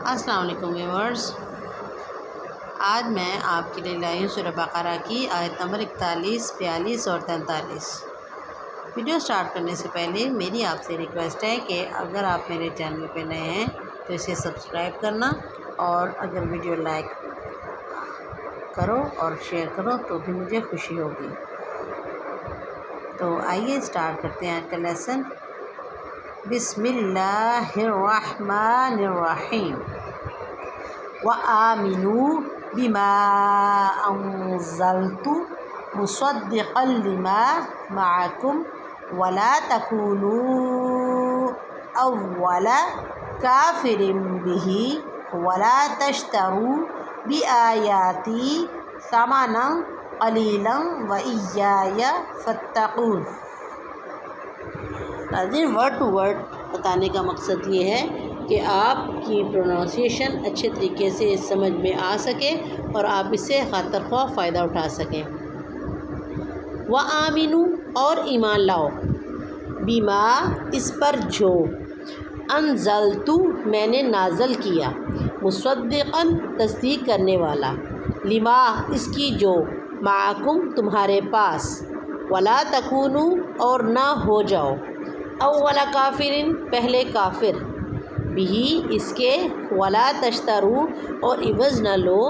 السلام علیکم ویورز، آج میں آپ کے لیے لائی ہوں سورہ بقرہ کی آیت نمبر 41، 42 اور 43۔ ویڈیو سٹارٹ کرنے سے پہلے میری آپ سے ریکویسٹ ہے کہ اگر آپ میرے چینل پہ نئے ہیں تو اسے سبسکرائب کرنا، اور اگر ویڈیو لائک کرو اور شیئر کرو تو بھی مجھے خوشی ہوگی۔ تو آئیے سٹارٹ کرتے ہیں آج کا لیسن۔ بسم اللہ الرحمن الرحیم۔ وآمنوا بما انزلت مصدقا لما معكم ولا تكونوا اول كافر به ولا تشتروا بآياتي ثمنا قليلا وإياي فاتقون۔ ناظرین، ورڈ ٹو ورڈ بتانے کا مقصد یہ ہے کہ آپ کی پروننسیشن اچھے طریقے سے سمجھ میں آ سکے اور آپ اس سے خاطر خواہ فائدہ اٹھا سکیں۔ وآمنوا اور ایمان لاؤ، بما اس پر جو، انزلت میں نے نازل کیا، مصدقا تصدیق کرنے والا، لما اس کی جو، معکم تمہارے پاس، ولا تکونوا اور نہ ہو جاؤ، اول کافرن پہلے کافر، بھی اس کے، ولا تشترو اور عوض نہ لو،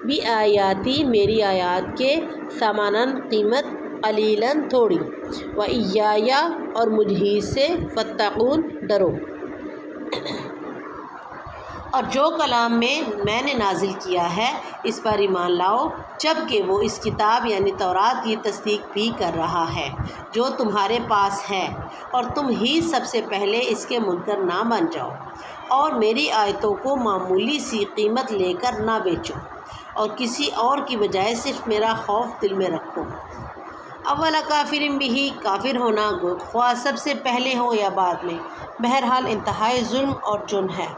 بآیاتی میری آیات کے، ثمناً قیمت، قلیلاً تھوڑی، وإیایا اور مجھ ہی سے، فاتقون ڈرو۔ اور جو کلام میں نے نازل کیا ہے اس پر ایمان لاؤ، جب کہ وہ اس کتاب یعنی تورات کی تصدیق بھی کر رہا ہے جو تمہارے پاس ہے، اور تم ہی سب سے پہلے اس کے منکر نہ بن جاؤ، اور میری آیتوں کو معمولی سی قیمت لے کر نہ بیچو، اور کسی اور کی بجائے صرف میرا خوف دل میں رکھو۔ اولا کافرن بھی، کافر ہونا خواہ سب سے پہلے ہو یا بعد میں، بہرحال انتہائی ظلم اور جرم ہے۔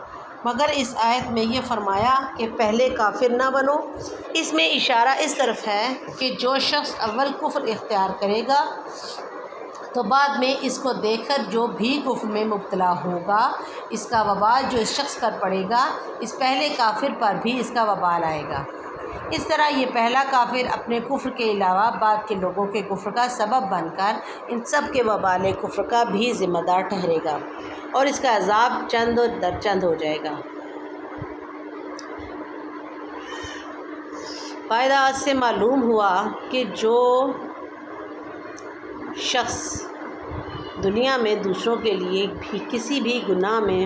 مگر اس آیت میں یہ فرمایا کہ پہلے کافر نہ بنو، اس میں اشارہ اس طرف ہے کہ جو شخص اول کفر اختیار کرے گا تو بعد میں اس کو دیکھ کر جو بھی کفر میں مبتلا ہوگا، اس کا وبال جو اس شخص پر پڑے گا، اس پہلے کافر پر بھی اس کا وبال آئے گا۔ اس طرح یہ پہلا کافر اپنے کفر کے علاوہ بعد کے لوگوں کے کفر کا سبب بن کر ان سب کے وبال کفر کا بھی ذمہ دار ٹھہرے گا، اور اس کا عذاب چند و در چند ہو جائے گا۔ فائدہ سے معلوم ہوا کہ جو شخص دنیا میں دوسروں کے لیے بھی کسی بھی گناہ میں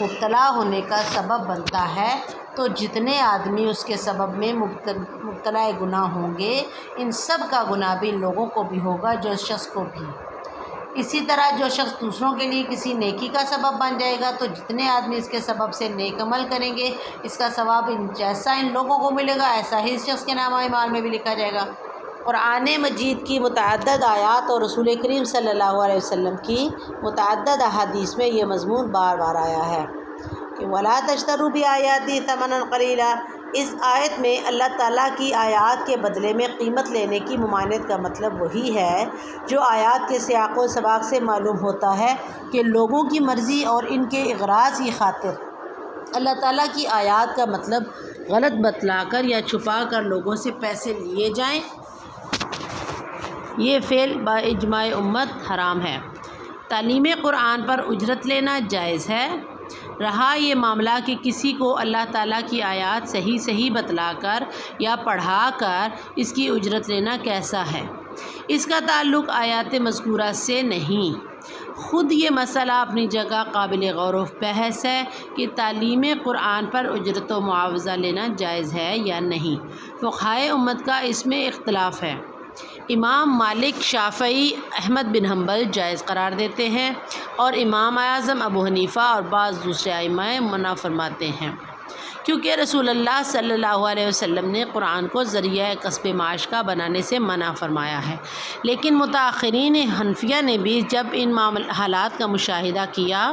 مبتلا ہونے کا سبب بنتا ہے، تو جتنے آدمی اس کے سبب میں مبتلا گناہ ہوں گے، ان سب کا گناہ بھی ان لوگوں کو بھی ہوگا، جو اس شخص کو بھی۔ اسی طرح جو شخص دوسروں کے لیے کسی نیکی کا سبب بن جائے گا، تو جتنے آدمی اس کے سبب سے نیک عمل کریں گے، اس کا ثواب جیسا ان لوگوں کو ملے گا ایسا ہی اس شخص کے نامہ اعمال میں بھی لکھا جائے گا۔ قرآن مجید کی متعدد آیات اور رسول کریم صلی اللہ علیہ وسلم کی متعدد احادیث میں یہ مضمون بار بار آیا ہے کہ وَلَا تَشْتَرُوا بِآيَاتِي ثَمَنًا قَلِيلًا۔ اس آیت میں اللہ تعالیٰ کی آیات کے بدلے میں قیمت لینے کی ممانعت کا مطلب وہی ہے جو آیات کے سیاق و سباق سے معلوم ہوتا ہے کہ لوگوں کی مرضی اور ان کے اغراض کی خاطر اللہ تعالیٰ کی آیات کا مطلب غلط بتلا کر یا چھپا کر لوگوں سے پیسے لیے جائیں۔ یہ فعل با اجماع امت حرام ہے۔ تعلیم قرآن پر اجرت لینا جائز ہے۔ رہا یہ معاملہ کہ کسی کو اللہ تعالیٰ کی آیات صحیح بتلا کر یا پڑھا کر اس کی اجرت لینا کیسا ہے، اس کا تعلق آیات مذکورہ سے نہیں۔ خود یہ مسئلہ اپنی جگہ قابل غور و بحث ہے کہ تعلیم قرآن پر اجرت و معاوضہ لینا جائز ہے یا نہیں۔ فقہائے امت کا اس میں اختلاف ہے۔ امام مالک، شافعی، احمد بن حنبل جائز قرار دیتے ہیں، اور امام اعظم ابو حنیفہ اور بعض دوسرے ائمہ منع فرماتے ہیں، کیونکہ رسول اللہ صلی اللہ علیہ وسلم نے قرآن کو ذریعہ کسب معاش کا بنانے سے منع فرمایا ہے۔ لیکن متأخرین حنفیہ نے بھی جب ان حالات کا مشاہدہ کیا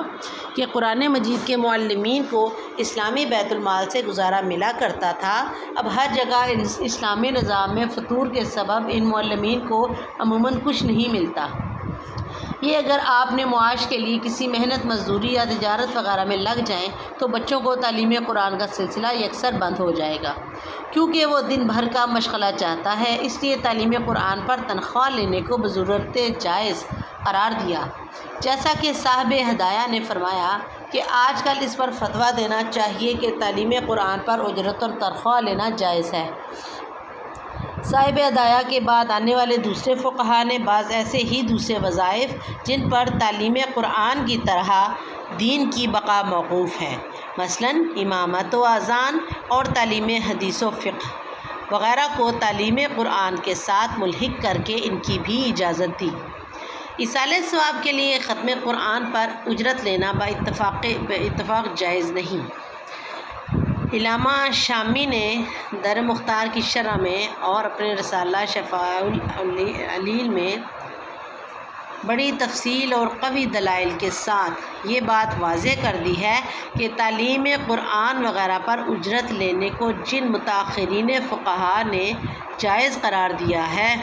کہ قرآن مجید کے معلمین کو اسلامی بیت المال سے گزارا ملا کرتا تھا، اب ہر جگہ اسلامی نظام میں فطور کے سبب ان معلمین کو عموماً کچھ نہیں ملتا، یہ اگر آپ نے معاش کے لیے کسی محنت مزدوری یا تجارت وغیرہ میں لگ جائیں تو بچوں کو تعلیم قرآن کا سلسلہ یکسر بند ہو جائے گا، کیونکہ وہ دن بھر کا مشغلہ چاہتا ہے۔ اس لیے تعلیم قرآن پر تنخواہ لینے کو بضرورت جائز قرار دیا۔ جیسا کہ صاحب ہدایہ نے فرمایا کہ آج کل اس پر فتویٰ دینا چاہیے کہ تعلیم قرآن پر اجرت اور تنخواہ لینا جائز ہے۔ صاحب ہدایہ کے بعد آنے والے دوسرے فقہا نے بعض ایسے ہی دوسرے وظائف جن پر تعلیم قرآن کی طرح دین کی بقا موقوف ہے، مثلاً امامت و اذان اور تعلیم حدیث و فقہ وغیرہ کو تعلیم قرآن کے ساتھ ملحق کر کے ان کی بھی اجازت دی۔ ایصال ثواب کے لیے ختم قرآن پر اجرت لینا اتفاق جائز نہیں۔ علامہ شامی نے در مختار کی شرح میں اور اپنے رسالہ شفاء العلیل میں بڑی تفصیل اور قوی دلائل کے ساتھ یہ بات واضح کر دی ہے کہ تعلیم قرآن وغیرہ پر اجرت لینے کو جن متأخرین فقہا نے جائز قرار دیا ہے،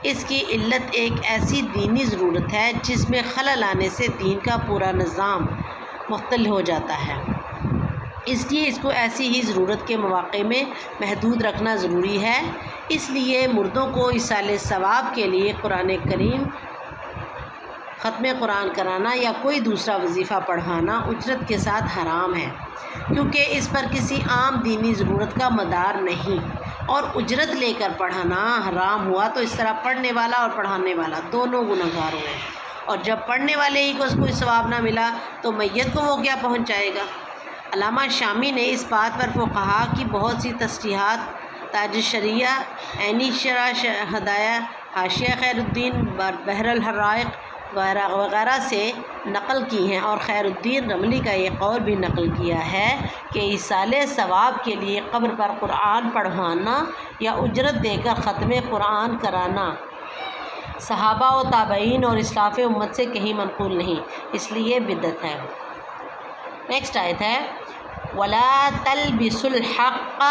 اس کی علت ایک ایسی دینی ضرورت ہے جس میں خلل آنے سے دین کا پورا نظام مختل ہو جاتا ہے۔ اس لیے اس کو ایسی ہی ضرورت کے مواقع میں محدود رکھنا ضروری ہے۔ اس لیے مردوں کو ایصال ثواب کے لیے قرآن کریم ختم قرآن کرانا یا کوئی دوسرا وظیفہ پڑھوانا اجرت کے ساتھ حرام ہے، کیونکہ اس پر کسی عام دینی ضرورت کا مدار نہیں، اور اجرت لے کر پڑھانا حرام ہوا تو اس طرح پڑھنے والا اور پڑھانے والا دونوں گنہگار ہوئے، اور جب پڑھنے والے ہی کو کوئی ثواب نہ ملا تو میت کو وہ کیا پہنچائے گا۔ علامہ شامی نے اس بات پر فقہا کی بہت سی تصریحات تاج الشریعہ، عینی شرح ہدایہ، حاشیہ خیر الدین، بحر الحقائق وغیرہ سے نقل کی ہیں، اور خیر الدین رملی کا یہ قول بھی نقل کیا ہے کہ ایصال ثواب کے لیے قبر پر قرآن پڑھوانا یا اجرت دے کر ختم قرآن کرانا صحابہ و تابعین اور اسلاف امت سے کہیں منقول نہیں، اس لیے بدعت ہے۔ نیکسٹ آیت ہے وَلَا تَلْبِسُوا الْحَقَّ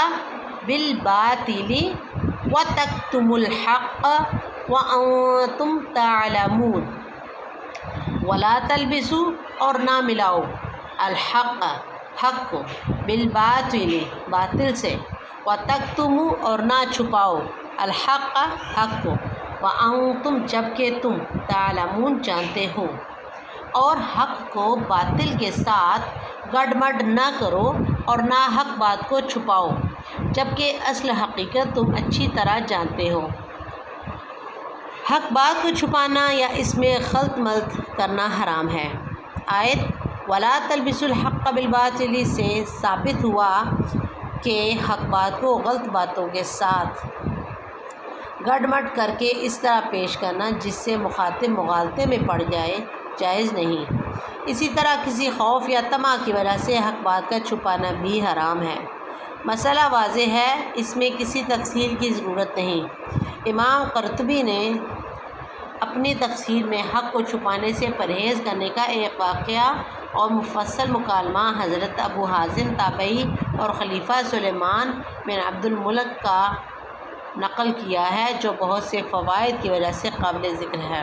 بِالْبَاطِلِ وَتَكْتُمُوا الْحَقَّ وَأَنْتُمْ تَعْلَمُونَ۔ وَلَا تَلْبِسُوا اور نہ ملاؤ الحق حق کو بالباطل باطل سے، وَتَكْتُمُوا اور نہ چھپاؤ الحق حق کو، وَأَنْتُمْ جبکہ تم تعلمون جانتے ہو، اور حق کو باطل کے ساتھ گڈمڈ نہ کرو اور نہ حق بات کو چھپاؤ جبکہ اصل حقیقت تم اچھی طرح جانتے ہو۔ حق بات کو چھپانا یا اس میں خلط ملط کرنا حرام ہے۔ آیت وَلَا تَلْبِسُوا الْحَقَّ بِالْبَاطِلِ سے ثابت ہوا کہ حق بات کو غلط باتوں کے ساتھ گڈمڈ کر کے اس طرح پیش کرنا جس سے مخاطب مغالطے میں پڑ جائے جائز نہیں۔ اسی طرح کسی خوف یا طمع کی وجہ سے حق بات کا چھپانا بھی حرام ہے۔ مسئلہ واضح ہے، اس میں کسی تفصیل کی ضرورت نہیں۔ امام قرطبی نے اپنی تفسیر میں حق کو چھپانے سے پرہیز کرنے کا ایک واقعہ اور مفصل مکالمہ حضرت ابو حازم تابعی اور خلیفہ سلیمان بن عبد الملک کا نقل کیا ہے، جو بہت سے فوائد کی وجہ سے قابل ذکر ہے۔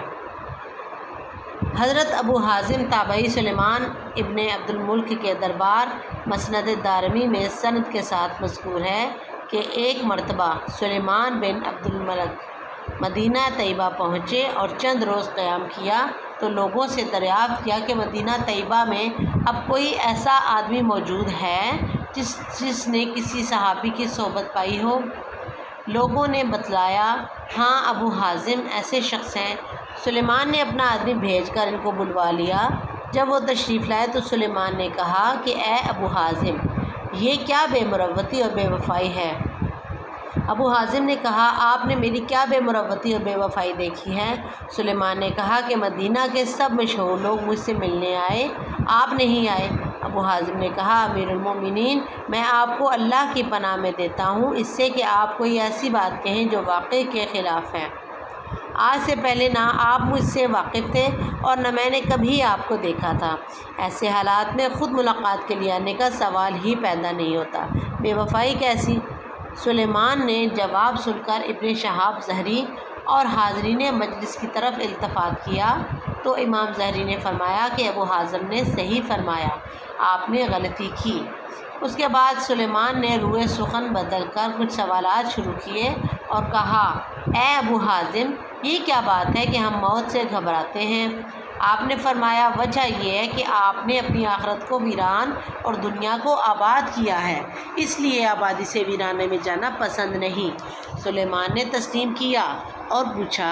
حضرت ابو حازم تابعی سلیمان ابن عبد الملک کے دربار مسند دارمی میں سند کے ساتھ مذکور ہے کہ ایک مرتبہ سلیمان بن عبد الملک مدینہ طیبہ پہنچے اور چند روز قیام کیا تو لوگوں سے دریافت کیا کہ مدینہ طیبہ میں اب کوئی ایسا آدمی موجود ہے جس نے کسی صحابی کی صحبت پائی ہو؟ لوگوں نے بتلایا ہاں ابو حازم ایسے شخص ہیں۔ سلیمان نے اپنا آدمی بھیج کر ان کو بلوا لیا۔ جب وہ تشریف لائے تو سلیمان نے کہا کہ اے ابو حازم، یہ کیا بے مروتی اور بے وفائی ہے؟ ابو حازم نے کہا آپ نے میری کیا بے مروتی اور بے وفائی دیکھی ہے؟ سلیمان نے کہا کہ مدینہ کے سب مشہور لوگ مجھ سے ملنے آئے، آپ نہیں آئے۔ ابو حازم نے کہا امیر المومنین، میں آپ کو اللہ کی پناہ میں دیتا ہوں اس سے کہ آپ کوئی ایسی بات کہیں جو واقعے کے خلاف ہے۔ آج سے پہلے نہ آپ مجھ سے واقف تھے اور نہ میں نے کبھی آپ کو دیکھا تھا۔ ایسے حالات میں خود ملاقات کے لیے آنے کا سوال ہی پیدا نہیں ہوتا، بے وفائی کیسی؟ سلیمان نے جواب سن کر ابن شہاب زہری اور حاضرین مجلس کی طرف التفات کیا تو امام ظہری نے فرمایا کہ ابو حازم نے صحیح فرمایا، آپ نے غلطی کی۔ اس کے بعد سلیمان نے روئے سخن بدل کر کچھ سوالات شروع کیے اور کہا، اے ابو حازم، یہ کیا بات ہے کہ ہم موت سے گھبراتے ہیں؟ آپ نے فرمایا، وجہ یہ ہے کہ آپ نے اپنی آخرت کو ویران اور دنیا کو آباد کیا ہے، اس لیے آبادی سے ویرانے میں جانا پسند نہیں۔ سلیمان نے تسلیم کیا اور پوچھا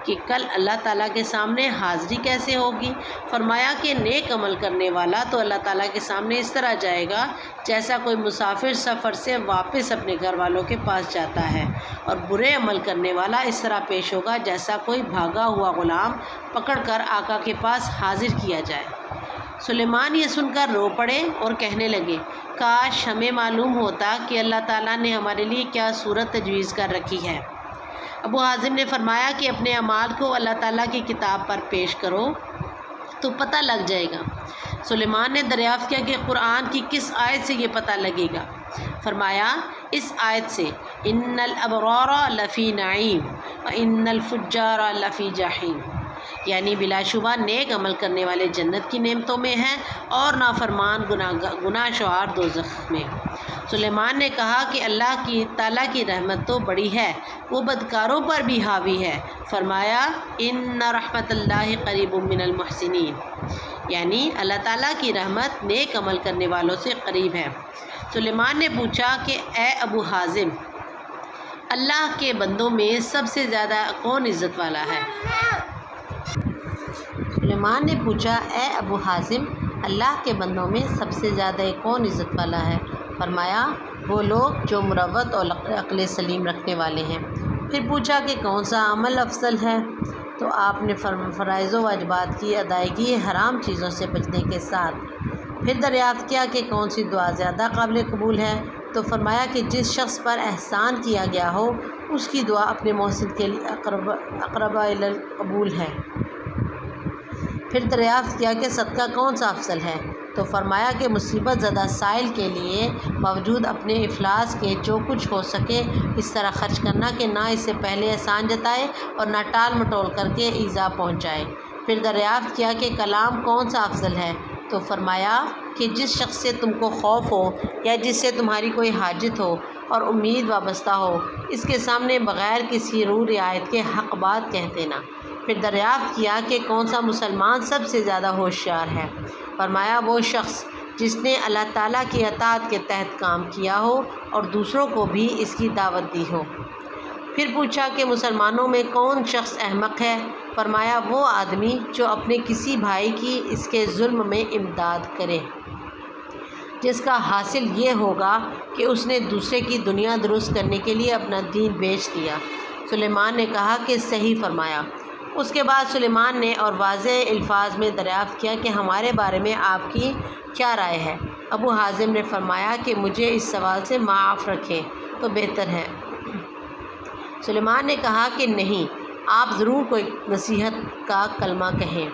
کہ کل اللہ تعالیٰ کے سامنے حاضری کیسے ہوگی؟ فرمایا کہ نیک عمل کرنے والا تو اللہ تعالیٰ کے سامنے اس طرح جائے گا جیسا کوئی مسافر سفر سے واپس اپنے گھر والوں کے پاس جاتا ہے، اور برے عمل کرنے والا اس طرح پیش ہوگا جیسا کوئی بھاگا ہوا غلام پکڑ کر آقا کے پاس حاضر کیا جائے۔ سلیمان یہ سن کر رو پڑے اور کہنے لگے، کاش ہمیں معلوم ہوتا کہ اللہ تعالیٰ نے ہمارے لیے کیا صورت تجویز کر رکھی ہے۔ ابو حازم نے فرمایا کہ اپنے اعمال کو اللہ تعالیٰ کی کتاب پر پیش کرو تو پتہ لگ جائے گا۔ سلیمان نے دریافت کیا کہ قرآن کی کس آیت سے یہ پتہ لگے گا؟ فرمایا، اس آیت سے، ان الابرار لفی نعیم وان الفجار لفی جحیم، یعنی بلا شبہ نیک عمل کرنے والے جنت کی نعمتوں میں ہیں اور نافرمان گناہ شعار دوزخ میں۔ سلیمان نے کہا کہ اللہ تعالیٰ کی رحمت تو بڑی ہے، وہ بدکاروں پر بھی حاوی ہے۔ فرمایا، ان رحمت اللہ قریب من المحسنین، یعنی اللہ تعالیٰ کی رحمت نیک عمل کرنے والوں سے قریب ہے۔ سلیمان نے پوچھا کہ اے ابو حازم، اللہ کے بندوں میں سب سے زیادہ کون عزت والا ہے؟ سلیمان نے پوچھا، اے ابو حازم، اللہ کے بندوں میں سب سے زیادہ کون عزت والا ہے؟ فرمایا، وہ لوگ جو مروت اور عقل سلیم رکھنے والے ہیں۔ پھر پوچھا کہ کون سا عمل افضل ہے؟ تو آپ نے فرائض و واجبات کی ادائیگی حرام چیزوں سے بچنے کے ساتھ۔ پھر دریافت کیا کہ کون سی دعا زیادہ قابل قبول ہے؟ تو فرمایا کہ جس شخص پر احسان کیا گیا ہو اس کی دعا اپنے محسن کے لیے اقرب الی القبول ہے۔ پھر دریافت کیا کہ صدقہ کون سا افضل ہے؟ تو فرمایا کہ مصیبت زدہ سائل کے لیے باوجود اپنے افلاس کے جو کچھ ہو سکے اس طرح خرچ کرنا کہ نہ اس سے پہلے احسان جتائے اور نہ ٹال مٹول کر کے ایذا پہنچائے۔ پھر دریافت کیا کہ کلام کون سا افضل ہے؟ تو فرمایا کہ جس شخص سے تم کو خوف ہو یا جس سے تمہاری کوئی حاجت ہو اور امید وابستہ ہو، اس کے سامنے بغیر کسی رو رعایت کے حق بات کہہ دینا۔ پھر دریافت کیا کہ کون سا مسلمان سب سے زیادہ ہوشیار ہے؟ فرمایا، وہ شخص جس نے اللہ تعالیٰ کی اطاعت کے تحت کام کیا ہو اور دوسروں کو بھی اس کی دعوت دی ہو۔ پھر پوچھا کہ مسلمانوں میں کون شخص احمق ہے؟ فرمایا، وہ آدمی جو اپنے کسی بھائی کی اس کے ظلم میں امداد کرے، جس کا حاصل یہ ہوگا کہ اس نے دوسرے کی دنیا درست کرنے کے لیے اپنا دین بیچ دیا۔ سلیمان نے کہا کہ صحیح فرمایا۔ اس کے بعد سلیمان نے اور واضح الفاظ میں دریافت کیا کہ ہمارے بارے میں آپ کی کیا رائے ہے؟ ابو حازم نے فرمایا کہ مجھے اس سوال سے معاف رکھیں تو بہتر ہے۔ سلیمان نے کہا کہ نہیں، آپ ضرور کوئی نصیحت کا کلمہ کہیں۔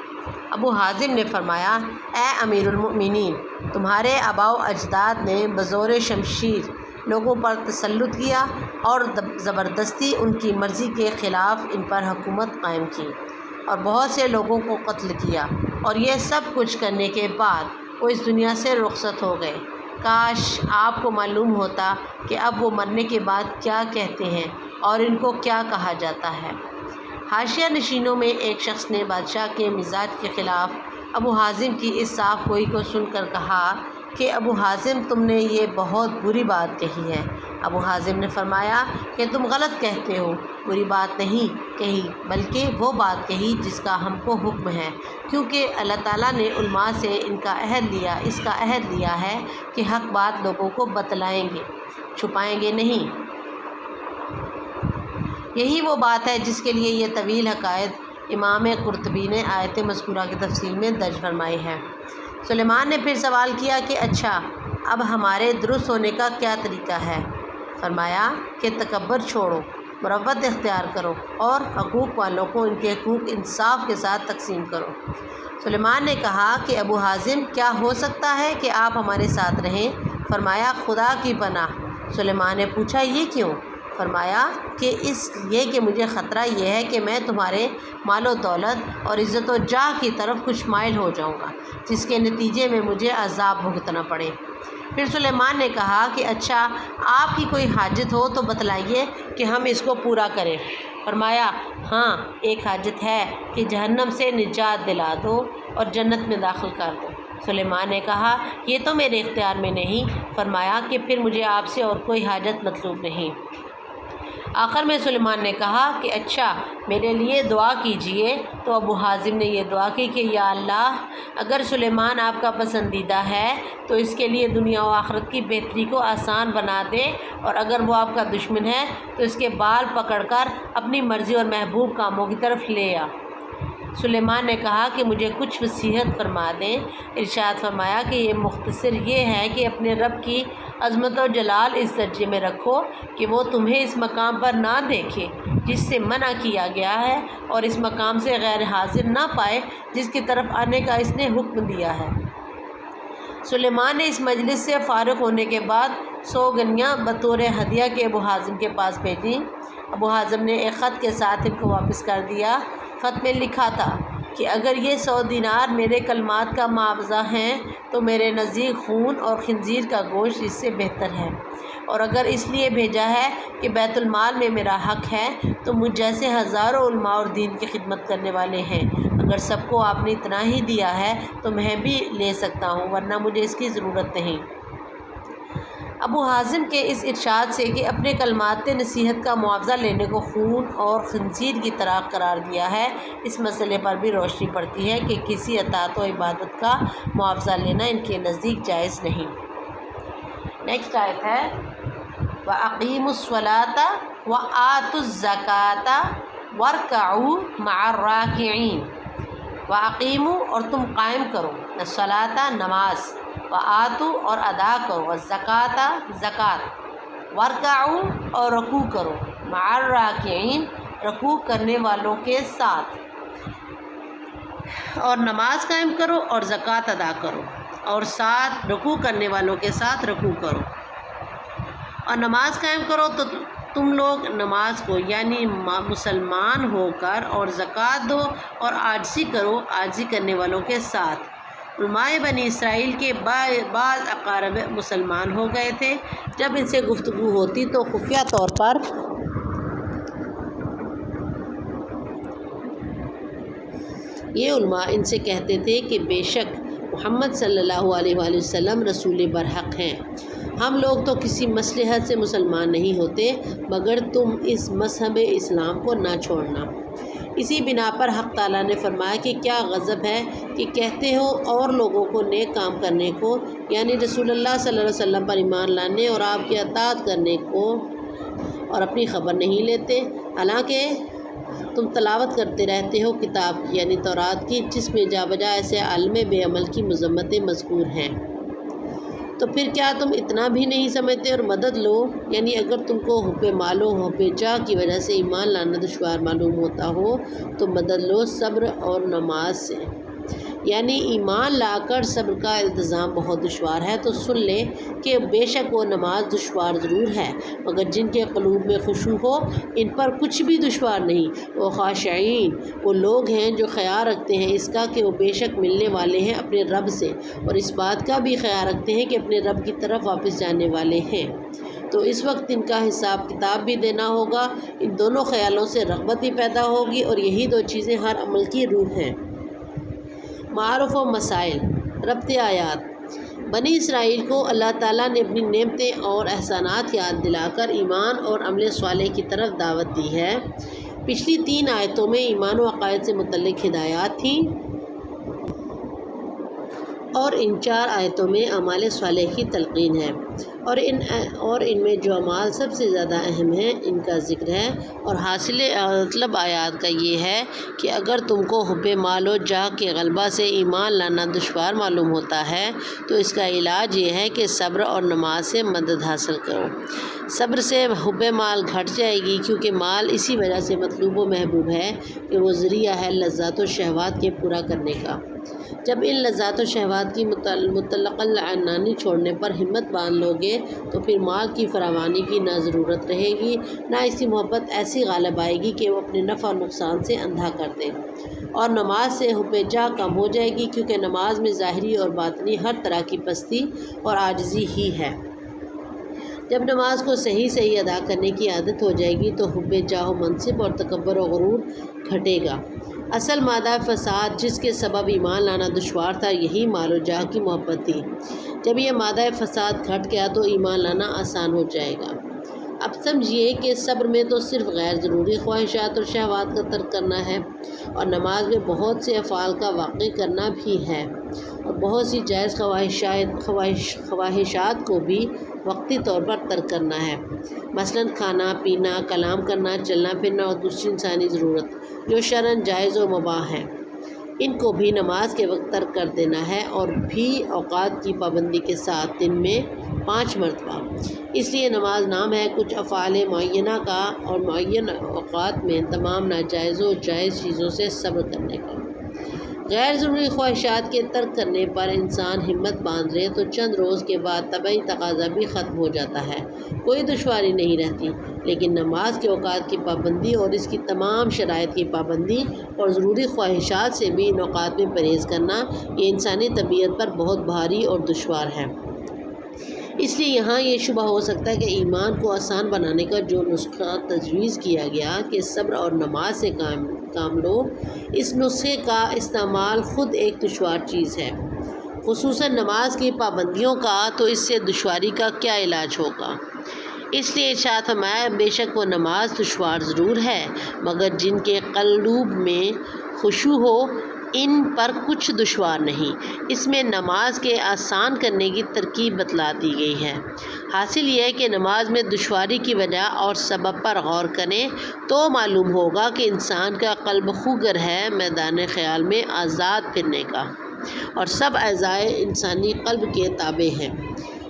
ابو حازم نے فرمایا، اے امیر المؤمنین، تمہارے آباء و اجداد نے بزور شمشیر لوگوں پر تسلط کیا اور زبردستی ان کی مرضی کے خلاف ان پر حکومت قائم کی اور بہت سے لوگوں کو قتل کیا، اور یہ سب کچھ کرنے کے بعد وہ اس دنیا سے رخصت ہو گئے۔ کاش آپ کو معلوم ہوتا کہ اب وہ مرنے کے بعد کیا کہتے ہیں اور ان کو کیا کہا جاتا ہے۔ حاشیہ نشینوں میں ایک شخص نے بادشاہ کے مزاج کے خلاف ابو حازم کی اس صاف گوئی کو سن کر کہا کہ ابو حازم، تم نے یہ بہت بری بات کہی ہے۔ ابو حازم نے فرمایا کہ تم غلط کہتے ہو، بری بات نہیں کہی بلکہ وہ بات کہی جس کا ہم کو حکم ہے، کیونکہ اللہ تعالیٰ نے علماء سے اس کا عہد لیا ہے کہ حق بات لوگوں کو بتلائیں گے، چھپائیں گے نہیں۔ یہی وہ بات ہے جس کے لیے یہ طویل حکایت امام قرطبی نے آیت مذکورہ کی تفصیل میں درج فرمائی ہے۔ سلیمان نے پھر سوال کیا کہ اچھا، اب ہمارے درست ہونے کا کیا طریقہ ہے؟ فرمایا کہ تکبر چھوڑو، مروت اختیار کرو اور حقوق والوں کو ان کے حقوق انصاف کے ساتھ تقسیم کرو۔ سلیمان نے کہا کہ ابو حازم، کیا ہو سکتا ہے کہ آپ ہمارے ساتھ رہیں؟ فرمایا، خدا کی پناہ۔ سلیمان نے پوچھا، یہ کیوں؟ فرمایا کہ اس لیے کہ مجھے خطرہ یہ ہے کہ میں تمہارے مال و دولت اور عزت و جاہ کی طرف کچھ مائل ہو جاؤں گا، جس کے نتیجے میں مجھے عذاب بھگتنا پڑے۔ پھر سلیمان نے کہا کہ اچھا، آپ کی کوئی حاجت ہو تو بتلائیے کہ ہم اس کو پورا کریں۔ فرمایا ہاں، ایک حاجت ہے کہ جہنم سے نجات دلا دو اور جنت میں داخل کر دو۔ سلیمان نے کہا یہ تو میرے اختیار میں نہیں۔ فرمایا کہ پھر مجھے آپ سے اور کوئی حاجت مطلوب نہیں۔ آخر میں سلیمان نے کہا کہ اچھا، میرے لیے دعا کیجئے۔ تو ابو حازم نے یہ دعا کی کہ یا اللہ، اگر سلیمان آپ کا پسندیدہ ہے تو اس کے لیے دنیا و آخرت کی بہتری کو آسان بنا دے، اور اگر وہ آپ کا دشمن ہے تو اس کے بال پکڑ کر اپنی مرضی اور محبوب کاموں کی طرف لے آ۔ سلیمان نے کہا کہ مجھے کچھ وصیت فرما دیں۔ ارشاد فرمایا کہ یہ مختصر یہ ہے کہ اپنے رب کی عظمت و جلال اس درجے میں رکھو کہ وہ تمہیں اس مقام پر نہ دیکھے جس سے منع کیا گیا ہے، اور اس مقام سے غیر حاضر نہ پائے جس کی طرف آنے کا اس نے حکم دیا ہے۔ سلیمان نے اس مجلس سے فارغ ہونے کے بعد 100 گنیاں بطور ہدیہ کے ابو حازم کے پاس بھیجیں۔ ابو حازم نے ایک خط کے ساتھ ان کو واپس کر دیا۔ خط میں لکھا تھا کہ اگر یہ 100 دینار میرے کلمات کا معاوضہ ہیں تو میرے نزدیک خون اور خنزیر کا گوشت اس سے بہتر ہے، اور اگر اس لیے بھیجا ہے کہ بیت المال میں میرا حق ہے تو مجھ جیسے ہزاروں علماء اور دین کی خدمت کرنے والے ہیں، اگر سب کو آپ نے اتنا ہی دیا ہے تو میں بھی لے سکتا ہوں، ورنہ مجھے اس کی ضرورت نہیں۔ ابو حازم کے اس ارشاد سے کہ اپنے کلمات نصیحت کا معاوضہ لینے کو خون اور خنزیر کی طرح قرار دیا ہے، اس مسئلے پر بھی روشنی پڑتی ہے کہ کسی اطاعت و عبادت کا معاوضہ لینا ان کے نزدیک جائز نہیں۔ نیکسٹ آیت ہے وَأَقِیمُوا الصَّلَاةَ وَآتُوا الزَّکَاةَ وَارْکَعُوا مَعَ الرَّاکِعِینَ۔ وَأَقِیمُوا اور تم قائم کرو، الصَّلَاةَ نماز، وَآتُوا اور ادا کرو، الزَّکَاةَ زکوٰۃ، وَارْکَعُوا اور رکوع کرو، مع الراکعین رکوع کرنے والوں کے ساتھ، اور نماز قائم کرو اور زکوٰۃ ادا کرو، اور ساتھ رکوع کرنے والوں کے ساتھ رکوع کرو۔ اور نماز قائم کرو تو تم لوگ نماز کو یعنی مسلمان ہو کر، اور زکوٰۃ دو اور عاجزی کرو عاجزی کرنے والوں کے ساتھ۔ علماء بنی اسرائیل کے بعض اقارب مسلمان ہو گئے تھے۔ جب ان سے گفتگو ہوتی تو خفیہ طور پر یہ علماء ان سے کہتے تھے کہ بے شک محمد صلی اللہ علیہ وآلہ وسلم رسول برحق ہیں، ہم لوگ تو کسی مصلحت سے مسلمان نہیں ہوتے مگر تم اس مذہب اسلام کو نہ چھوڑنا۔ اسی بنا پر حق تعالیٰ نے فرمایا کہ کیا غضب ہے کہ کہتے ہو اور لوگوں کو نیک کام کرنے کو، یعنی رسول اللہ صلی اللہ علیہ وسلم پر ایمان لانے اور آپ کی اطاعت کرنے کو، اور اپنی خبر نہیں لیتے، حالانکہ تم تلاوت کرتے رہتے ہو کتاب کی یعنی تورات کی، جس میں جا بجا ایسے عالم بے عمل کی مذمتیں مذکور ہیں۔ تو پھر کیا تم اتنا بھی نہیں سمجھتے اور مدد لو، یعنی اگر تم کو حب مال و حب جاہ کی وجہ سے ایمان لانا دشوار معلوم ہوتا ہو تو مدد لو صبر اور نماز سے، یعنی ایمان لا کر صبر کا التزام بہت دشوار ہے، تو سن لے کہ بے شک وہ نماز دشوار ضرور ہے، مگر جن کے قلوب میں خشوع ہو ان پر کچھ بھی دشوار نہیں۔ وہ خاشعین وہ لوگ ہیں جو خیال رکھتے ہیں اس کا کہ وہ بے شک ملنے والے ہیں اپنے رب سے، اور اس بات کا بھی خیال رکھتے ہیں کہ اپنے رب کی طرف واپس جانے والے ہیں، تو اس وقت ان کا حساب کتاب بھی دینا ہوگا۔ ان دونوں خیالوں سے رغبت بھی پیدا ہوگی، اور یہی دو چیزیں ہر عمل کی روح ہیں۔ معارف و مسائل، ربط آیات۔ بنی اسرائیل کو اللہ تعالیٰ نے اپنی نعمتیں اور احسانات یاد دلا کر ایمان اور عمل صالح کی طرف دعوت دی ہے۔ پچھلی 3 آیتوں میں ایمان و عقائد سے متعلق ہدایات تھیں، اور ان 4 آیتوں میں اعمال صالح کی تلقین ہے، اور ان میں جو اعمال سب سے زیادہ اہم ہیں ان کا ذکر ہے، اور حاصل مطلب آیات کا یہ ہے کہ اگر تم کو حب مال و جاہ کے غلبہ سے ایمان لانا دشوار معلوم ہوتا ہے تو اس کا علاج یہ ہے کہ صبر اور نماز سے مدد حاصل کرو۔ صبر سے حب مال گھٹ جائے گی، کیونکہ مال اسی وجہ سے مطلوب و محبوب ہے کہ وہ ذریعہ ہے لذات و شہوات کے پورا کرنے کا۔ جب ان لذات و شہوات کی مطلق عنانی چھوڑنے پر ہمت باندھ لو گے گے تو پھر مال کی فراوانی کی نہ ضرورت رہے گی، نہ اس کی محبت ایسی غالب آئے گی کہ وہ اپنے نفع اور نقصان سے اندھا کر دے، اور نماز سے حب جاہ کم ہو جائے گی، کیونکہ نماز میں ظاہری اور باطنی ہر طرح کی پستی اور عاجزی ہی ہے۔ جب نماز کو صحیح ادا کرنے کی عادت ہو جائے گی تو حب جاہ و منصب اور تکبر و غرور گھٹے گا۔ اصل مادہ فساد جس کے سبب ایمان لانا دشوار تھا، یہی مال و جاہ کی محبت تھی۔ جب یہ مادہ فساد گھٹ گیا تو ایمان لانا آسان ہو جائے گا۔ اب سمجھیے کہ صبر میں تو صرف غیر ضروری خواہشات اور شہوات کا ترک کرنا ہے، اور نماز میں بہت سے افعال کا واقع کرنا بھی ہے، اور بہت سی جائز خواہشات کو بھی وقتی طور پر ترک کرنا ہے، مثلاً کھانا پینا، کلام کرنا، چلنا پھرنا اور دوسری انسانی ضرورت جو شرعاً جائز و مباح ہیں، ان کو بھی نماز کے وقت ترک کر دینا ہے، اور بھی اوقات کی پابندی کے ساتھ دن میں 5 مرتبہ۔ اس لیے نماز نام ہے کچھ افعال معینہ کا، اور معین اوقات میں تمام ناجائز و جائز چیزوں سے صبر کرنے کا۔ غیر ضروری خواہشات کے ترک کرنے پر انسان ہمت باندھ لے تو چند روز کے بعد طبعی تقاضا بھی ختم ہو جاتا ہے، کوئی دشواری نہیں رہتی۔ لیکن نماز کے اوقات کی پابندی اور اس کی تمام شرائط کی پابندی اور ضروری خواہشات سے بھی ان اوقات میں پرہیز کرنا، یہ انسانی طبیعت پر بہت بھاری اور دشوار ہے۔ اس لیے یہاں یہ شبہ ہو سکتا ہے کہ ایمان کو آسان بنانے کا جو نسخہ تجویز کیا گیا کہ صبر اور نماز سے کام لو، اس نسخے کا استعمال خود ایک دشوار چیز ہے، خصوصاً نماز کی پابندیوں کا، تو اس سے دشواری کا کیا علاج ہوگا؟ اس لیے ارشاد فرمایا، بے شک وہ نماز دشوار ضرور ہے، مگر جن کے قلوب میں خشوع ہو ان پر کچھ دشوار نہیں۔ اس میں نماز کے آسان کرنے کی ترکیب بتلا دی گئی ہے۔ حاصل یہ ہے کہ نماز میں دشواری کی وجہ اور سبب پر غور کریں تو معلوم ہوگا کہ انسان کا قلب خوگر ہے میدان خیال میں آزاد پھرنے کا، اور سب اعضائے انسانی قلب کے تابع ہیں۔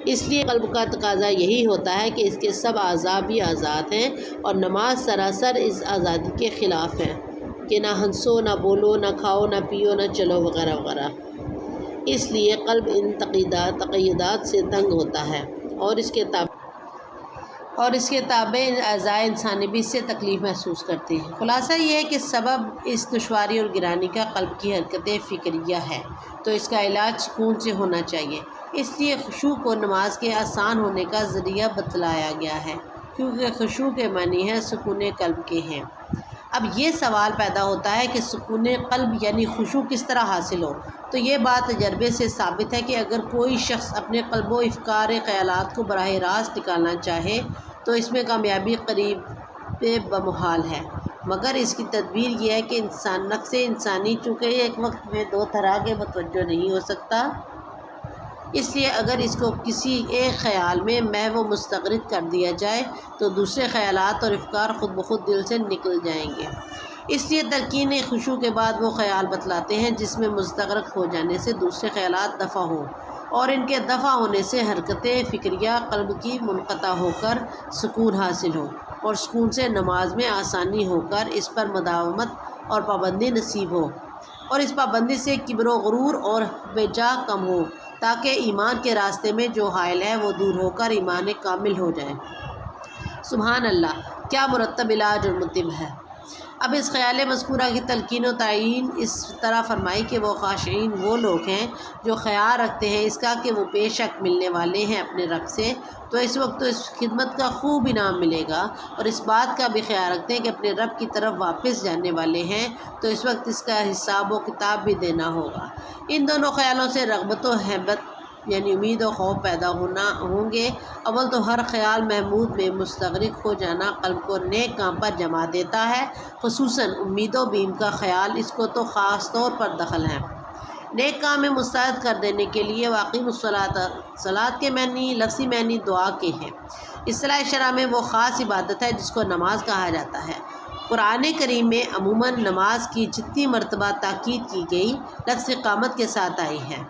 اس لیے قلب کا تقاضا یہی ہوتا ہے کہ اس کے سب اعضاء بھی آزاد ہیں، اور نماز سراسر اس آزادی کے خلاف ہے کہ نہ ہنسو، نہ بولو، نہ کھاؤ، نہ پیو، نہ چلو وغیرہ وغیرہ۔ اس لیے قلب ان تقیدات سے تنگ ہوتا ہے، اور اس کے تابع اعضائے انسانی بھی اس سے تکلیف محسوس کرتے ہیں۔ خلاصہ یہ ہے کہ سبب اس دشواری اور گرانی کا قلب کی حرکت فکریہ ہے، تو اس کا علاج سکون سے ہونا چاہیے۔ اس لیے خشوع کو نماز کے آسان ہونے کا ذریعہ بتلایا گیا ہے، کیونکہ خشوع کے معنی ہے سکون قلب کے ہیں۔ اب یہ سوال پیدا ہوتا ہے کہ سکون قلب یعنی خشوع کس طرح حاصل ہو؟ تو یہ بات تجربے سے ثابت ہے کہ اگر کوئی شخص اپنے قلب و افکار خیالات کو براہ راست نکالنا چاہے تو اس میں کامیابی قریب بمحال ہے، مگر اس کی تدبیر یہ ہے کہ نفس انسانی چونکہ ایک وقت میں 2 طرح کے متوجہ نہیں ہو سکتا، اس لیے اگر اس کو کسی ایک خیال میں محو مستغرق کر دیا جائے تو دوسرے خیالات اور افکار خود بخود دل سے نکل جائیں گے۔ اس لیے ترکین خشوع کے بعد وہ خیال بتلاتے ہیں جس میں مستغرق ہو جانے سے دوسرے خیالات دفع ہوں، اور ان کے دفع ہونے سے حرکت فکریہ قلب کی منقطع ہو کر سکون حاصل ہو، اور سکون سے نماز میں آسانی ہو کر اس پر مداومت اور پابندی نصیب ہو، اور اس پابندی سے کبر و غرور اور حب جاہ کم ہو، تاکہ ایمان کے راستے میں جو حائل ہے وہ دور ہو کر ایمان کامل ہو جائے۔ سبحان اللہ، کیا مرتب علاج اور مطب ہے۔ اب اس خیال مذکورہ کی تلقین و تعیین اس طرح فرمائی کہ وہ خاشعین وہ لوگ ہیں جو خیال رکھتے ہیں اس کا کہ وہ بے شک ملنے والے ہیں اپنے رب سے، تو اس وقت تو اس خدمت کا خوب انعام ملے گا، اور اس بات کا بھی خیال رکھتے ہیں کہ اپنے رب کی طرف واپس جانے والے ہیں، تو اس وقت اس کا حساب و کتاب بھی دینا ہوگا۔ ان دونوں خیالوں سے رغبت و حیبت یعنی امید و خوف پیدا ہوں گے۔ اول تو ہر خیال محمود میں مستغرق ہو جانا قلب کو نیک کام پر جما دیتا ہے، خصوصاً امید و بیم کا خیال اس کو تو خاص طور پر دخل ہے۔ نیک کام میں مستعد کر دینے کے لیے واقعی صلاۃ کے معنی لفظی معنی دعا کے ہیں۔ اصطلاح شرع میں وہ خاص عبادت ہے جس کو نماز کہا جاتا ہے۔ قرآن کریم میں عموماً نماز کی جتنی مرتبہ تاکید کی گئی لفظ اقامت کے ساتھ آئی ہے،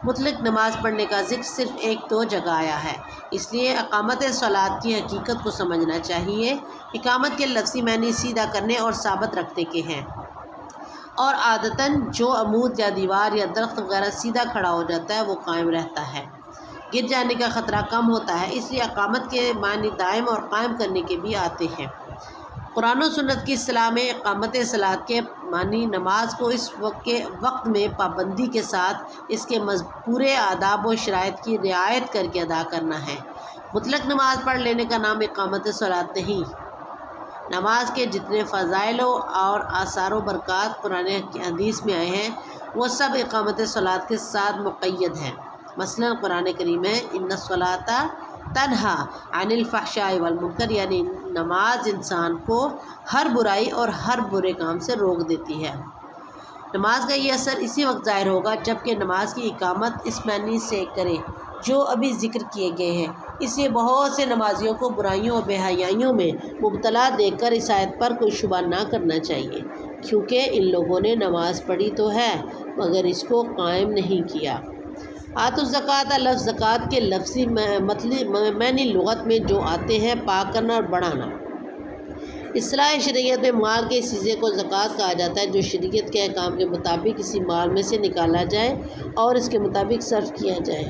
مطلق نماز پڑھنے کا ذکر صرف 1-2 جگہ آیا ہے، اس لیے اقامت صلاۃ کی حقیقت کو سمجھنا چاہیے۔ اقامت کے لفظی معنی سیدھا کرنے اور ثابت رکھنے کے ہیں، اور عادتاً جو عمود یا دیوار یا درخت وغیرہ سیدھا کھڑا ہو جاتا ہے وہ قائم رہتا ہے۔ گر جانے کا خطرہ کم ہوتا ہے، اس لیے اقامت کے معنی دائم اور قائم کرنے کے بھی آتے ہیں۔ قرآن و سنت کی اصطلاح میں اقامت صلاۃ کے معنی نماز کو اس وقت میں پابندی کے ساتھ اس کے پورے آداب و شرائط کی رعایت کر کے ادا کرنا ہے۔ مطلق نماز پڑھ لینے کا نام اقامت صلاۃ نہیں۔ نماز کے جتنے فضائل اور آثار و برکات قرآن حدیث میں آئے ہیں وہ سب اقامت صلاۃ کے ساتھ مقید ہیں۔ مثلا قرآن کریم میں ان الصلاۃ تنہا عن الفحشاء والمنکر، یعنی نماز انسان کو ہر برائی اور ہر برے کام سے روک دیتی ہے۔ نماز کا یہ اثر اسی وقت ظاہر ہوگا جب کہ نماز کی اقامت اس معنی سے کرے جو ابھی ذکر کیے گئے ہیں۔ اس لیے بہت سے نمازیوں کو برائیوں اور بے حیائیوں میں مبتلا دیکھ کر اس آیت پر کوئی شبہ نہ کرنا چاہیے، کیونکہ ان لوگوں نے نماز پڑھی تو ہے مگر اس کو قائم نہیں کیا۔ آتوا الزکوٰۃ لفظ زکوٰۃ کے لفظی معنی لغت میں جو آتے ہیں پاک کرنا اور بڑھانا۔ اصطلاح شریعت میں مال کے اس حصے کو زکوٰۃ کہا جاتا ہے جو شریعت کے احکام کے مطابق کسی مال میں سے نکالا جائے اور اس کے مطابق صرف کیا جائے۔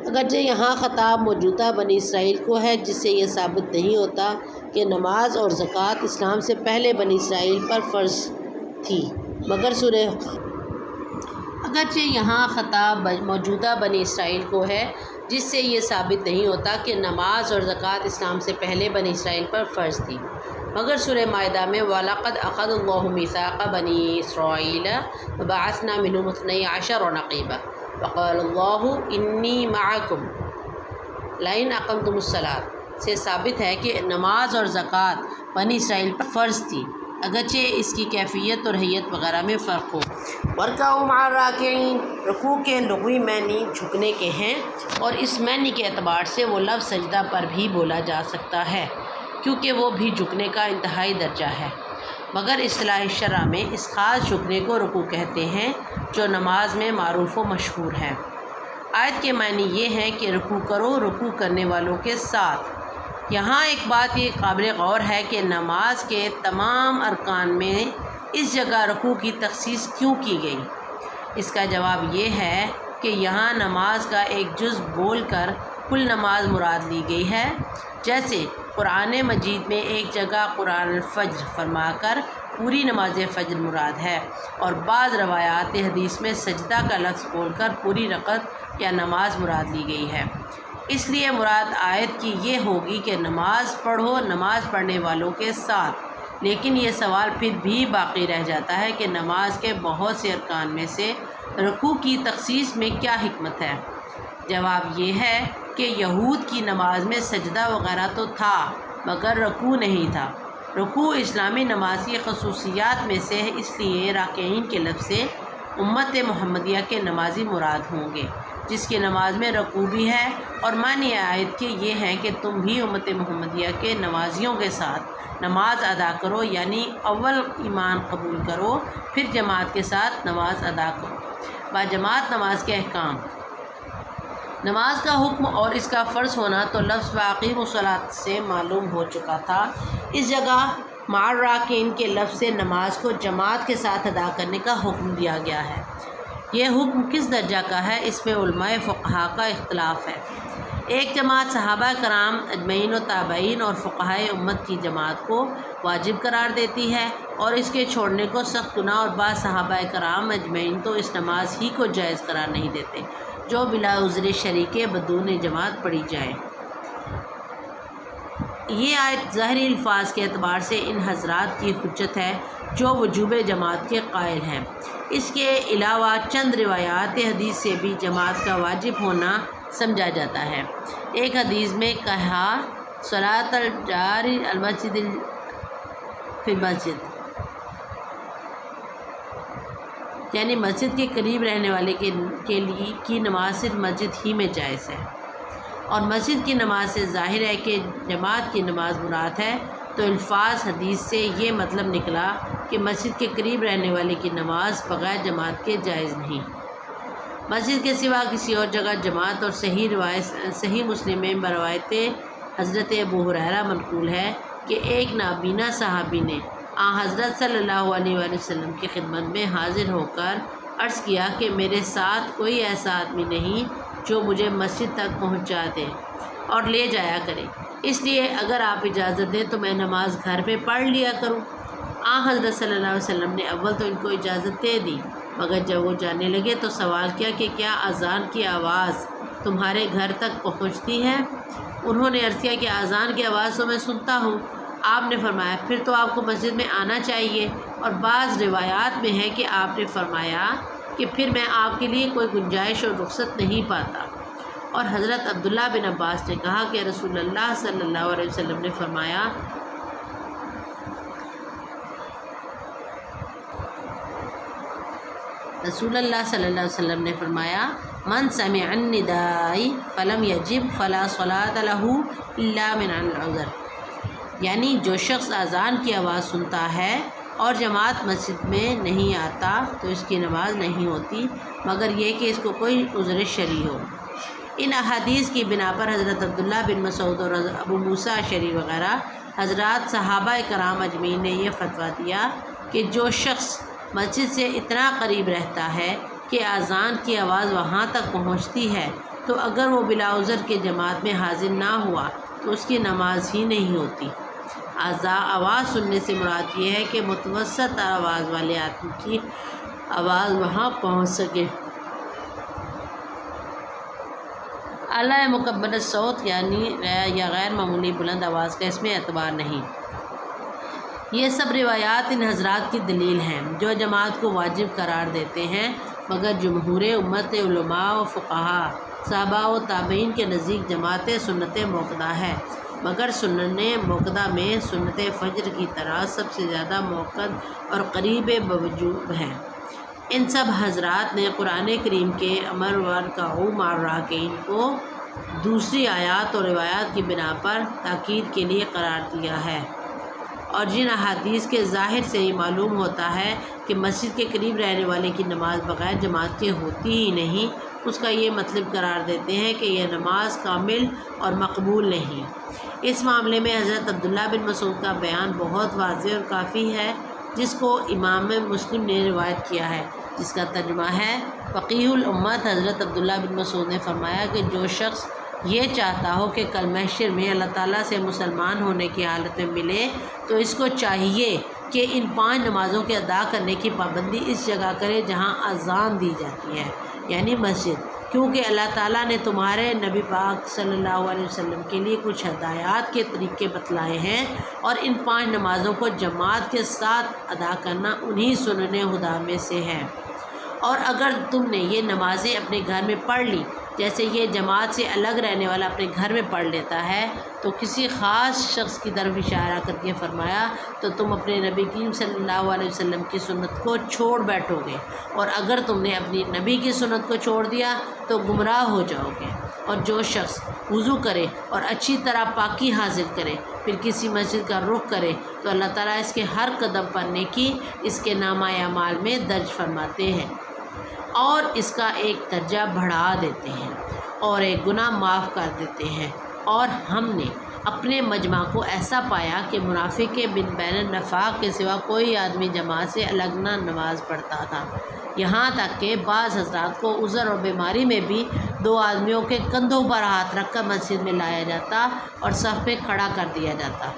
اگرچہ یہاں خطاب موجودہ بنی اسرائیل کو ہے، جس سے یہ ثابت نہیں ہوتا کہ نماز اور زکوٰۃ اسلام سے پہلے بنی اسرائیل پر فرض تھی، مگر اگرچہ یہاں خطاب موجودہ بنی اسرائیل کو ہے، جس سے یہ ثابت نہیں ہوتا کہ نماز اور زکوٰۃ اسلام سے پہلے بنی اسرائیل پر فرض تھی، مگر سورہ مائدہ میں وَلَقَدْ أَخَذَ اللَّهُ مِيثَاقَ بَنِي إِسْرَائِيلَ وَبَعَثْنَا مِنْهُمُ اثْنَيْ عَشَرَ نَقِيبًا وَقَالَ اللَّهُ إِنِّي مَعَكُمْ لَئِنْ أَقَمْتُمُ الصَّلَاةَ سے ثابت ہے کہ نماز اور زکوٰۃ بنی اسرائیل پر فرض تھی، اگرچہ اس کی کیفیت اور حیت وغیرہ میں فرق ہو۔ وَارْكَعُوا مَعَ الرَّاكِعِينَ رکوع کے لغوی معنی جھکنے کے ہیں، اور اس معنی کے اعتبار سے وہ لفظ سجدہ پر بھی بولا جا سکتا ہے کیونکہ وہ بھی جھکنے کا انتہائی درجہ ہے، مگر اصطلاح شرع میں اس خاص جھکنے کو رکوع کہتے ہیں جو نماز میں معروف و مشہور ہے۔ آیت کے معنی یہ ہے کہ رکوع کرو رکوع کرنے والوں کے ساتھ۔ یہاں ایک بات یہ قابل غور ہے کہ نماز کے تمام ارکان میں اس جگہ رکوع کی تخصیص کیوں کی گئی؟ اس کا جواب یہ ہے کہ یہاں نماز کا ایک جز بول کر کل نماز مراد لی گئی ہے، جیسے قرآن مجید میں ایک جگہ قرآن الفجر فرما کر پوری نماز فجر مراد ہے، اور بعض روایات حدیث میں سجدہ کا لفظ بول کر پوری رکعت یا نماز مراد لی گئی ہے۔ اس لیے مراد آیت کی یہ ہوگی کہ نماز پڑھو نماز پڑھنے والوں کے ساتھ، لیکن یہ سوال پھر بھی باقی رہ جاتا ہے کہ نماز کے بہت سے ارکان میں سے رکوع کی تخصیص میں کیا حکمت ہے؟ جواب یہ ہے کہ یہود کی نماز میں سجدہ وغیرہ تو تھا مگر رکوع نہیں تھا۔ رکوع اسلامی نماز کی خصوصیات میں سے ہے، اس لیے راکعین کے لفظ سے امت محمدیہ کے نمازی مراد ہوں گے، جس کی نماز میں رکوع بھی ہے، اور معنی آیت کے یہ ہے کہ تم بھی امت محمدیہ کے نمازیوں کے ساتھ نماز ادا کرو، یعنی اول ایمان قبول کرو پھر جماعت کے ساتھ نماز ادا کرو۔ باجماعت نماز کے احکام۔ نماز کا حکم اور اس کا فرض ہونا تو لفظ وَأَقِیمُوا الصَّلَاةَ سے معلوم ہو چکا تھا۔ اس جگہ مع الراکعین کے لفظ سے نماز کو جماعت کے ساتھ ادا کرنے کا حکم دیا گیا ہے۔ یہ حکم کس درجہ کا ہے، اس میں علماء فقہا کا اختلاف ہے۔ ایک جماعت صحابہ کرام اجمعین و تابعین اور فقہائے امت کی جماعت کو واجب قرار دیتی ہے اور اس کے چھوڑنے کو سخت گناہ، اور بعض صحابہ کرام اجمعین تو اس نماز ہی کو جائز قرار نہیں دیتے جو بلا عذر شرعی کے بدون جماعت پڑھی جائے۔ یہ آیت ظاہری الفاظ کے اعتبار سے ان حضرات کی حجت ہے جو وجوب جماعت کے قائل ہیں۔ اس کے علاوہ چند روایات حدیث سے بھی جماعت کا واجب ہونا سمجھا جاتا ہے۔ ایک حدیث میں کہا صلاۃ الجار المسجد فی المسجد، یعنی مسجد کے قریب رہنے والے کے لیے کی نماز صرف مسجد ہی میں جائز ہے، اور مسجد کی نماز سے ظاہر ہے کہ جماعت کی نماز مراد ہے، تو الفاظ حدیث سے یہ مطلب نکلا کہ مسجد کے قریب رہنے والے کی نماز بغیر جماعت کے جائز نہیں۔ مسجد کے سوا کسی اور جگہ جماعت، اور صحیح مسلم میں بروایت حضرت ابو ہریرہ منقول ہے کہ ایک نابینا صحابی نے حضرت صلی اللہ علیہ وآلہ وسلم کی خدمت میں حاضر ہو کر عرض کیا کہ میرے ساتھ کوئی ایسا آدمی نہیں جو مجھے مسجد تک پہنچا دے اور لے جایا کرے، اس لیے اگر آپ اجازت دیں تو میں نماز گھر میں پڑھ لیا کروں۔ حضرت صلی اللہ علیہ وسلم نے اول تو ان کو اجازت دے دی، مگر جب وہ جانے لگے تو سوال کیا کہ کیا اذان کی آواز تمہارے گھر تک پہنچتی ہے؟ انہوں نے عرض کیا کہ اذان کی آواز تو میں سنتا ہوں۔ آپ نے فرمایا پھر تو آپ کو مسجد میں آنا چاہیے، اور بعض روایات میں ہے کہ آپ نے فرمایا کہ پھر میں آپ کے لیے کوئی گنجائش اور رخصت نہیں پاتا۔ اور حضرت عبداللہ بن عباس نے کہا کہ رسول اللہ صلی اللہ علیہ وسلم نے فرمایا من سمع النداء فلم یجب فلا صلاۃ له الا من العذر، یعنی جو شخص اذان کی آواز سنتا ہے اور جماعت مسجد میں نہیں آتا تو اس کی نماز نہیں ہوتی مگر یہ کہ اس کو کوئی عذر شرعی ہو۔ ان احادیث کی بنا پر حضرت عبداللہ بن مسعود اور ابو موسیٰ اشعری وغیرہ حضرات صحابہ کرام اجمعین نے یہ فتویٰ دیا کہ جو شخص مسجد سے اتنا قریب رہتا ہے کہ اذان کی آواز وہاں تک پہنچتی ہے تو اگر وہ بلا عذر کے جماعت میں حاضر نہ ہوا تو اس کی نماز ہی نہیں ہوتی۔ آواز سننے سے مراد یہ ہے کہ متوسط آواز والے آدمی کی آواز وہاں پہنچ سکے۔ اعلیٰ مکبر صوت یعنی یا غیر معمولی بلند آواز کا اس میں اعتبار نہیں۔ یہ سب روایات ان حضرات کی دلیل ہیں جو جماعت کو واجب قرار دیتے ہیں، مگر جمہور امت علماء و فقہا صحابہ و تابعین کے نزدیک جماعت سنت موقدہ ہے، مگر سنن موقدہ میں سنت فجر کی طرح سب سے زیادہ موقد اور قریب بوجوب ہے۔ ان سب حضرات نے قرآن کریم کے امر وارکعوا مع الراکعین کو دوسری آیات اور روایات کی بنا پر تاکید کے لیے قرار دیا ہے، اور جن احادیث کے ظاہر سے ہی معلوم ہوتا ہے کہ مسجد کے قریب رہنے والے کی نماز بغیر جماعت کے ہوتی ہی نہیں، اس کا یہ مطلب قرار دیتے ہیں کہ یہ نماز کامل اور مقبول نہیں۔ اس معاملے میں حضرت عبداللہ بن مسعود کا بیان بہت واضح اور کافی ہے، جس کو امام مسلم نے روایت کیا ہے، جس کا ترجمہ ہے فقیہ الامت حضرت عبداللہ بن مسعود نے فرمایا کہ جو شخص یہ چاہتا ہو کہ کل محشر میں اللہ تعالیٰ سے مسلمان ہونے کی حالت میں ملے تو اس کو چاہیے کہ ان 5 نمازوں کے ادا کرنے کی پابندی اس جگہ کرے جہاں اذان دی جاتی ہے، یعنی مسجد، کیونکہ اللہ تعالیٰ نے تمہارے نبی پاک صلی اللہ علیہ وسلم کے لیے کچھ ہدایات کے طریقے بتلائے ہیں، اور ان 5 نمازوں کو جماعت کے ساتھ ادا کرنا انہی سنن ہدیٰ میں سے ہے۔ اور اگر تم نے یہ نمازیں اپنے گھر میں پڑھ لی جیسے یہ جماعت سے الگ رہنے والا اپنے گھر میں پڑھ لیتا ہے، تو کسی خاص شخص کی طرف اشارہ کر کے فرمایا تو تم اپنے نبی کریم صلی اللہ علیہ وسلم کی سنت کو چھوڑ بیٹھو گے، اور اگر تم نے اپنی نبی کی سنت کو چھوڑ دیا تو گمراہ ہو جاؤ گے۔ اور جو شخص وضو کرے اور اچھی طرح پاکی حاصل کرے پھر کسی مسجد کا رخ کرے تو اللہ تعالیٰ اس کے ہر قدم پر نیکی اس کے نامہ اعمال میں درج فرماتے ہیں، اور اس کا ایک درجہ بڑھا دیتے ہیں اور ایک گناہ معاف کر دیتے ہیں۔ اور ہم نے اپنے مجمع کو ایسا پایا کہ منافق کے بین النفاق کے سوا کوئی آدمی جماعت سے الگ نہ نماز پڑھتا تھا، یہاں تک کہ بعض حضرات کو عذر اور بیماری میں بھی 2 آدمیوں کے کندھوں پر ہاتھ رکھ کر مسجد میں لایا جاتا اور صف پہ کھڑا کر دیا جاتا۔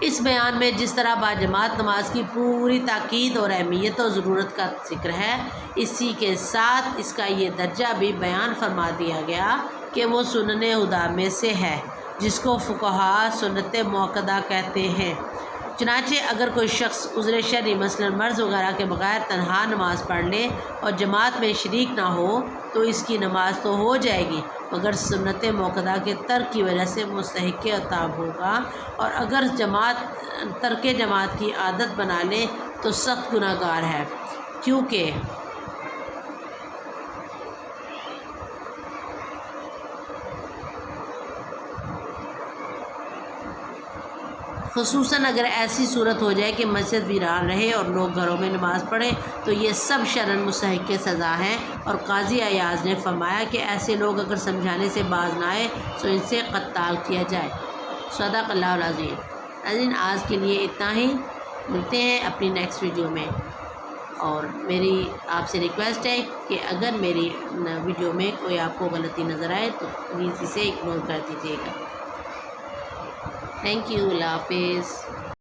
اس بیان میں جس طرح باجماعت نماز کی پوری تاکید اور اہمیت و ضرورت کا ذکر ہے، اسی کے ساتھ اس کا یہ درجہ بھی بیان فرما دیا گیا کہ وہ سنن ہدیٰ میں سے ہے، جس کو فقہاء سنت موقدہ کہتے ہیں۔ چنانچہ اگر کوئی شخص عذر شرعی مثلا مرض وغیرہ کے بغیر تنہا نماز پڑھ لے اور جماعت میں شریک نہ ہو تو اس کی نماز تو ہو جائے گی، مگر سنت موقدہ کے ترک کی وجہ سے مستحق عطاب ہوگا، اور اگر ترک جماعت کی عادت بنا لے تو سخت گناہ گار ہے، کیونکہ خصوصاً اگر ایسی صورت ہو جائے کہ مسجد ویران رہے اور لوگ گھروں میں نماز پڑھیں تو یہ سب شرعاً مستحق سزا ہیں، اور قاضی ایاز نے فرمایا کہ ایسے لوگ اگر سمجھانے سے باز نہ آئے تو ان سے قتال کیا جائے۔ صدق اللہ العظیم۔ ناظرین، آج کے لیے اتنا ہی، ملتے ہیں اپنی نیکسٹ ویڈیو میں۔ اور میری آپ سے ریکویسٹ ہے کہ اگر میری ویڈیو میں کوئی آپ کو غلطی نظر آئے تو پلیز اسے اگنور کر دیجیے گا۔ تھینک یو، اللہ حافظ۔